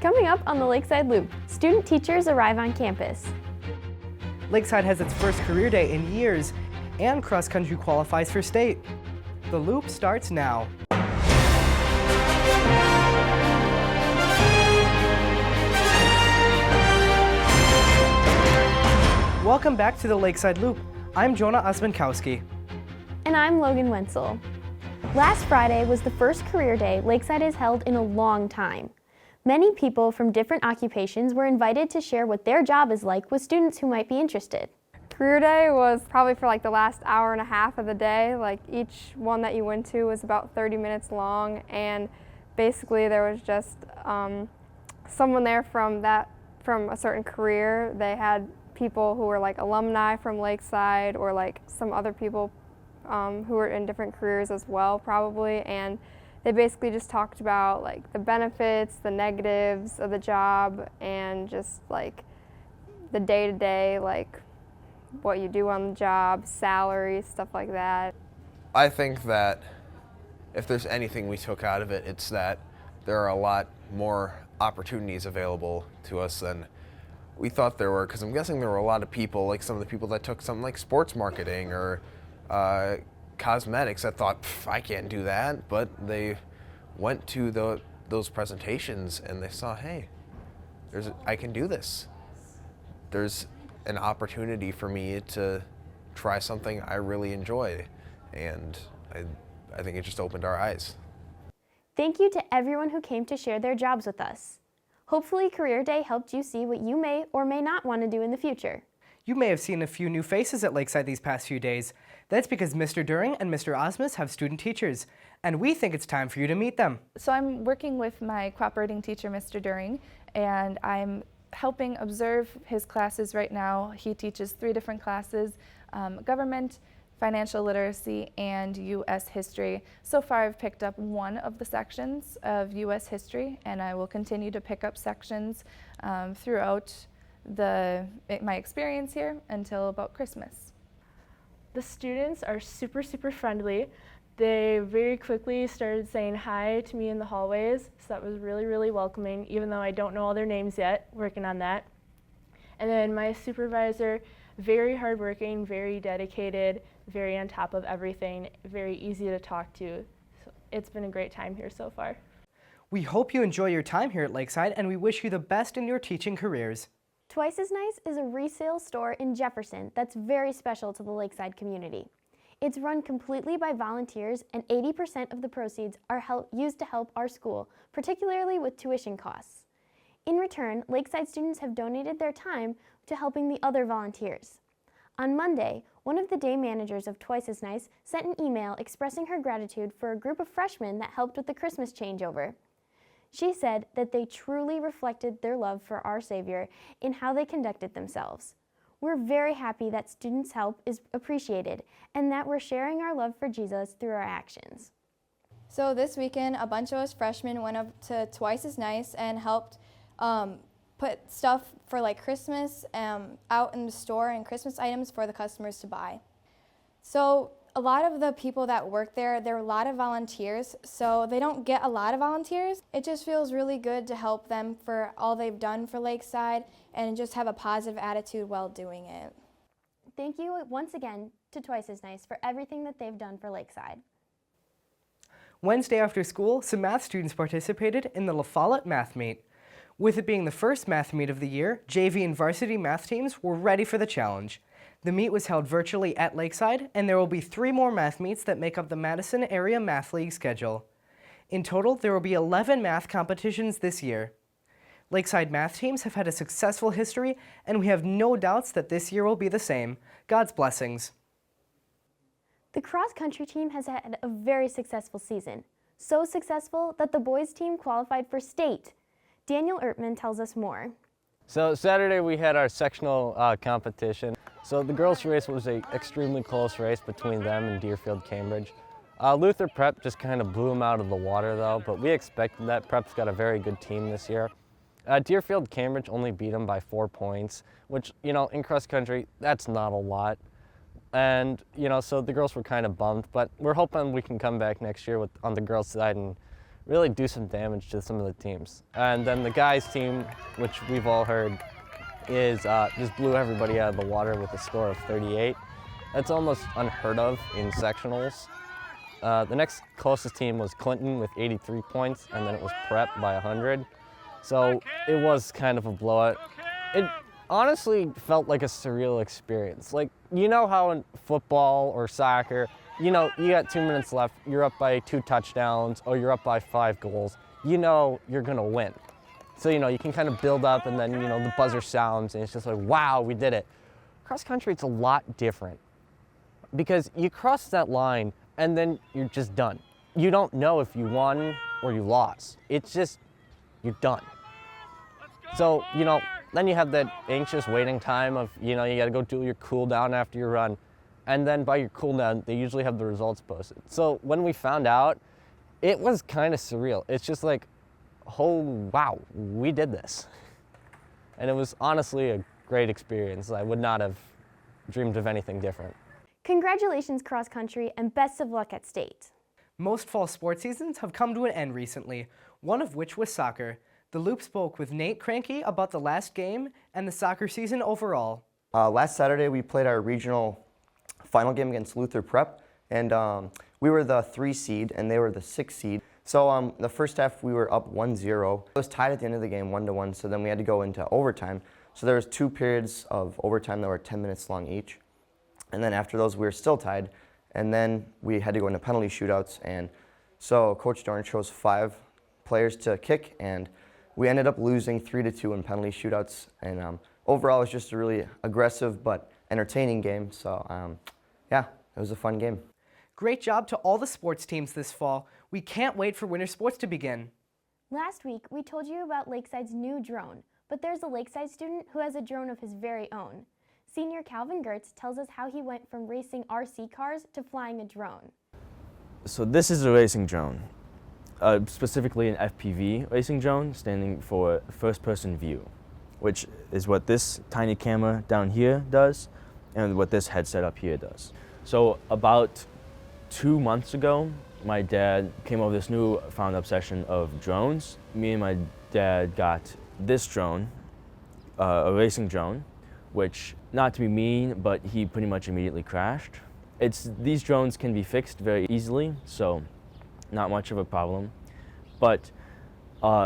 Coming up on the Lakeside Loop, student teachers arrive on campus. Lakeside has its first career day in years, and cross-country qualifies for state. The Loop starts now. Welcome back to the Lakeside Loop. I'm Jonah Osmankowski. And I'm Logan Wenzel. Last Friday was the first career day Lakeside has held in a long time. Many people from different occupations were invited to share what their job is like with students who might be interested. Career day was probably for like the last hour and a half of the day. Like each one that you went to was about 30 minutes long, and basically there was just someone there from a certain career. They had people who were like alumni from Lakeside, or like some other people who were in different careers as well probably, and they basically just talked about like the benefits, the negatives of the job, and just like the day-to-day, like what you do on the job, salary, stuff like that. I think that if there's anything we took out of it, it's that there are a lot more opportunities available to us than we thought there were, because I'm guessing there were a lot of people, like some of the people that took something like sports marketing or cosmetics, that thought, I can't do that, but they went to those presentations and they saw, hey, I can do this. There's an opportunity for me to try something I really enjoy, and I think it just opened our eyes. Thank you to everyone who came to share their jobs with us. Hopefully Career Day helped you see what you may or may not want to do in the future. You may have seen a few new faces at Lakeside these past few days. That's because Mr. During and Mr. Osmus have student teachers, and we think it's time for you to meet them. So I'm working with my cooperating teacher, Mr. During, and I'm helping observe his classes right now. He teaches 3 different classes, government, financial literacy, and U.S. history. So far I've picked up 1 of the sections of U.S. history, and I will continue to pick up sections throughout my experience here until about Christmas. The students are super friendly. They very quickly started saying hi to me in the hallways, so that was really welcoming, even though I don't know all their names yet, working on that. And then my supervisor, very hardworking, very dedicated, very on top of everything, very easy to talk to. So it's been a great time here so far. We hope you enjoy your time here at Lakeside, and we wish you the best in your teaching careers. Twice as Nice is a resale store in Jefferson that's very special to the Lakeside community. It's run completely by volunteers, and 80% of the proceeds are used to help our school, particularly with tuition costs. In return, Lakeside students have donated their time to helping the other volunteers. On Monday, one of the day managers of Twice as Nice sent an email expressing her gratitude for a group of freshmen that helped with the Christmas changeover. She said that they truly reflected their love for our Savior in how they conducted themselves. We're very happy that students' help is appreciated and that we're sharing our love for Jesus through our actions. So this weekend, a bunch of us freshmen went up to Twice as Nice and helped put stuff for like Christmas out in the store and Christmas items for the customers to buy. So a lot of the people that work there are a lot of volunteers, so they don't get a lot of volunteers. It just feels really good to help them for all they've done for Lakeside and just have a positive attitude while doing it. Thank you once again to Twice as Nice for everything that they've done for Lakeside. Wednesday after school, some math students participated in the La Follette Math Meet. With it being the first math meet of the year, JV and varsity math teams were ready for the challenge. The meet was held virtually at Lakeside, and there will be 3 more math meets that make up the Madison Area Math League schedule. In total, there will be 11 math competitions this year. Lakeside math teams have had a successful history, and we have no doubts that this year will be the same. God's blessings. The cross-country team has had a very successful season. So successful that the boys team qualified for state. Daniel Ertman tells us more. So Saturday we had our sectional competition. So the girls' race was an extremely close race between them and Deerfield Cambridge. Luther Prep just kind of blew them out of the water though, but we expected that. Prep's got a very good team this year. Deerfield Cambridge only beat them by 4 points, which, you know, in cross country, that's not a lot. And, you know, so the girls were kind of bummed, but we're hoping we can come back next year on the girls' side and really do some damage to some of the teams. And then the guys' team, which we've all heard, is just blew everybody out of the water with a score of 38. That's almost unheard of in sectionals. The next closest team was Clinton with 83 points, and then it was Prep by 100. So it was kind of a blowout. It honestly felt like a surreal experience. Like, you know how in football or soccer, you know, you got 2 minutes left, you're up by 2 touchdowns, or you're up by 5 goals, you know you're gonna win. So, you know, you can kind of build up and then, you know, the buzzer sounds and it's just like, wow, we did it. Cross country, it's a lot different because you cross that line and then you're just done. You don't know if you won or you lost. It's just, you're done. So, you know, then you have that anxious waiting time of, you know, you gotta go do your cool down after your run. And then by your cool down, they usually have the results posted. So when we found out, it was kind of surreal. It's just like, oh, wow, we did this. And it was honestly a great experience. I would not have dreamed of anything different. Congratulations, cross country, and best of luck at state. Most fall sports seasons have come to an end recently, one of which was soccer. The Loop spoke with Nate Cranky about the last game and the soccer season overall. Last Saturday, we played our regional final game against Lutheran Prep, and we were the 3 seed and they were the 6 seed. So the first half we were up 1-0. It was tied at the end of the game 1-1, so then we had to go into overtime. So there was 2 periods of overtime that were 10 minutes long each. And then after those we were still tied, and then we had to go into penalty shootouts, and so Coach Dorn chose 5 players to kick, and we ended up losing 3-2 in penalty shootouts. And overall it was just a really aggressive but entertaining game, so yeah, it was a fun game. Great job to all the sports teams this fall. We can't wait for winter sports to begin. Last week, we told you about Lakeside's new drone, but there's a Lakeside student who has a drone of his very own. Senior Calvin Gertz tells us how he went from racing RC cars to flying a drone. So this is a racing drone, specifically an FPV racing drone, standing for first-person view, which is what this tiny camera down here does and what this headset up here does. So about 2 months ago, my dad came over this newfound obsession of drones. Me and my dad got this drone, a racing drone, which, not to be mean, but he pretty much immediately crashed. These drones can be fixed very easily, so not much of a problem. But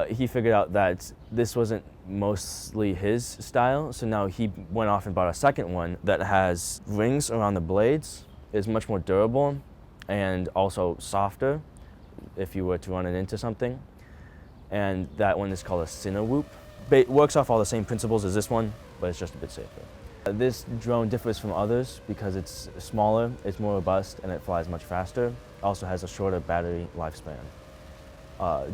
he figured out that this wasn't mostly his style, so now he went off and bought a second one that has rings around the blades, is much more durable, and also softer if you were to run it into something. And that one is called a Cinewhoop. It works off all the same principles as this one, but it's just a bit safer. This drone differs from others because it's smaller, it's more robust, and it flies much faster. It also has a shorter battery lifespan.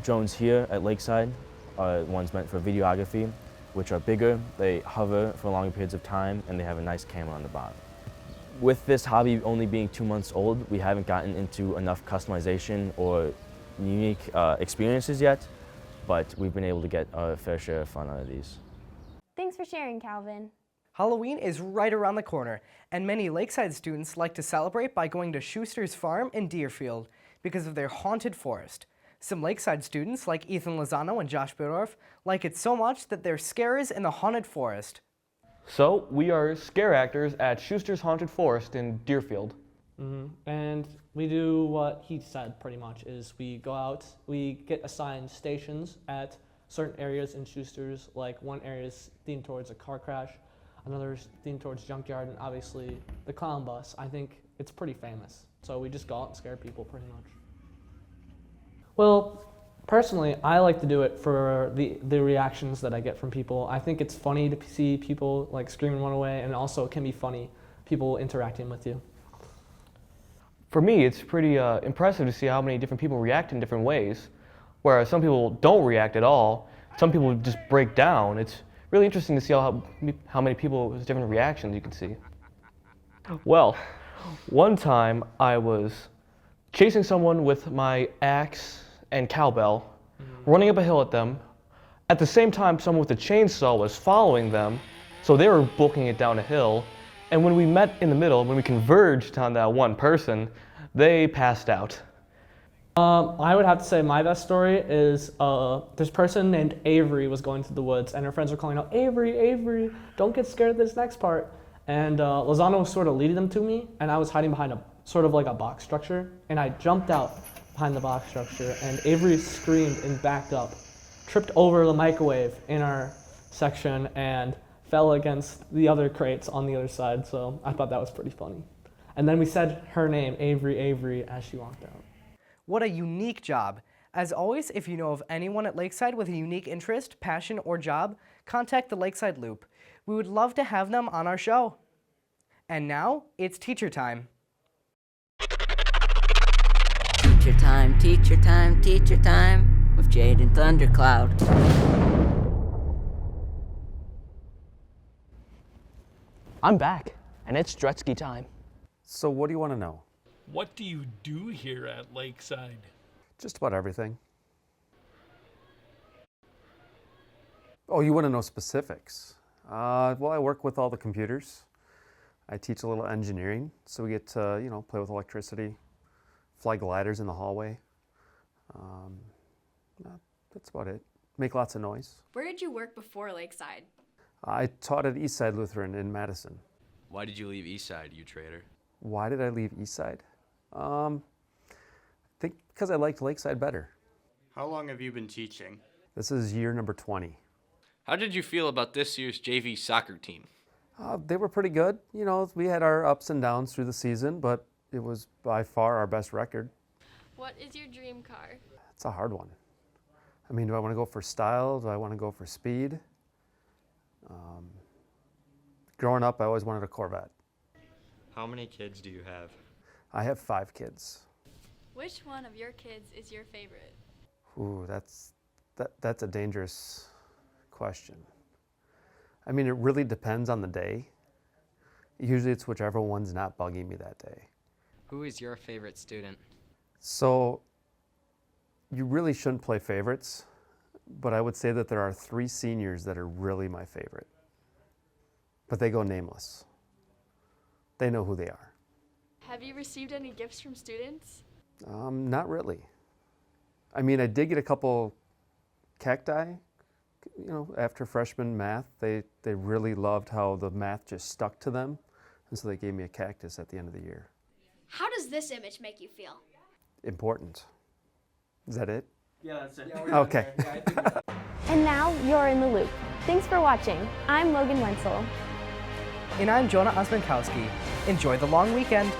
Drones here at Lakeside are ones meant for videography, which are bigger, they hover for longer periods of time, and they have a nice camera on the bottom. With this hobby only being 2 months old, we haven't gotten into enough customization or unique experiences yet, but we've been able to get a fair share of fun out of these. Thanks for sharing, Calvin. Halloween is right around the corner, and many Lakeside students like to celebrate by going to Schuster's Farm in Deerfield because of their haunted forest. Some Lakeside students, like Ethan Lozano and Josh Bidorf, like it so much that they're scarers in the haunted forest. So we are scare actors at Schuster's Haunted Forest in Deerfield. And we do what he said pretty much, is we go out, we get assigned stations at certain areas in Schuster's, like one area is themed towards a car crash, another is themed towards junkyard, and obviously the clown bus. I think it's pretty famous. So we just go out and scare people pretty much. Well, personally, I like to do it for the reactions that I get from people. I think it's funny to see people like scream and run away, and also it can be funny, people interacting with you. For me, it's pretty impressive to see how many different people react in different ways. Whereas some people don't react at all, some people just break down. It's really interesting to see how many people with different reactions you can see. Well, one time I was chasing someone with my axe and cowbell, running up a hill at them. At the same time, someone with a chainsaw was following them, so they were booking it down a hill. And when we met in the middle, when we converged on that one person, they passed out. I would have to say my best story is this person named Avery was going through the woods, and her friends were calling out, Avery, Avery, don't get scared of this next part. And Lozano was sort of leading them to me, and I was hiding behind a sort of like a box structure, and I jumped out behind the box structure, and Avery screamed and backed up, tripped over the microwave in our section, and fell against the other crates on the other side, so I thought that was pretty funny. And then we said her name, Avery, Avery, as she walked out. What a unique job. As always, if you know of anyone at Lakeside with a unique interest, passion, or job, contact the Lakeside Loop. We would love to have them on our show. And now, it's teacher time. Teacher time, teacher time, teacher time, with Jade and Thundercloud. I'm back, and it's Dretsky time. So what do you want to know? What do you do here at Lakeside? Just about everything. Oh, you want to know specifics? Well, I work with all the computers. I teach a little engineering, so we get to, play with electricity, fly gliders in the hallway. That's about it. Make lots of noise. Where did you work before Lakeside? I taught at Eastside Lutheran in Madison. Why did you leave Eastside, you traitor? Why did I leave Eastside? I think because I liked Lakeside better. How long have you been teaching? This is year number 20. How did you feel about this year's JV soccer team? They were pretty good. We had our ups and downs through the season, but it was by far our best record. What is your dream car? It's a hard one. I mean, do I want to go for style? Do I want to go for speed? Growing up, I always wanted a Corvette. How many kids do you have? I have 5 kids. Which one of your kids is your favorite? Ooh, that's a dangerous question. I mean, it really depends on the day. Usually it's whichever one's not bugging me that day. Who is your favorite student? So, you really shouldn't play favorites, but I would say that there are 3 seniors that are really my favorite. But they go nameless. They know who they are. Have you received any gifts from students? Not really. I mean, I did get a couple cacti, after freshman math. They really loved how the math just stuck to them, and so they gave me a cactus at the end of the year. How does this image make you feel? Important. Is that it? Yeah, that's it. Okay. And now you're in the loop. Thanks for watching. I'm Logan Wenzel. And I'm Jonah Osmankowski. Enjoy the long weekend.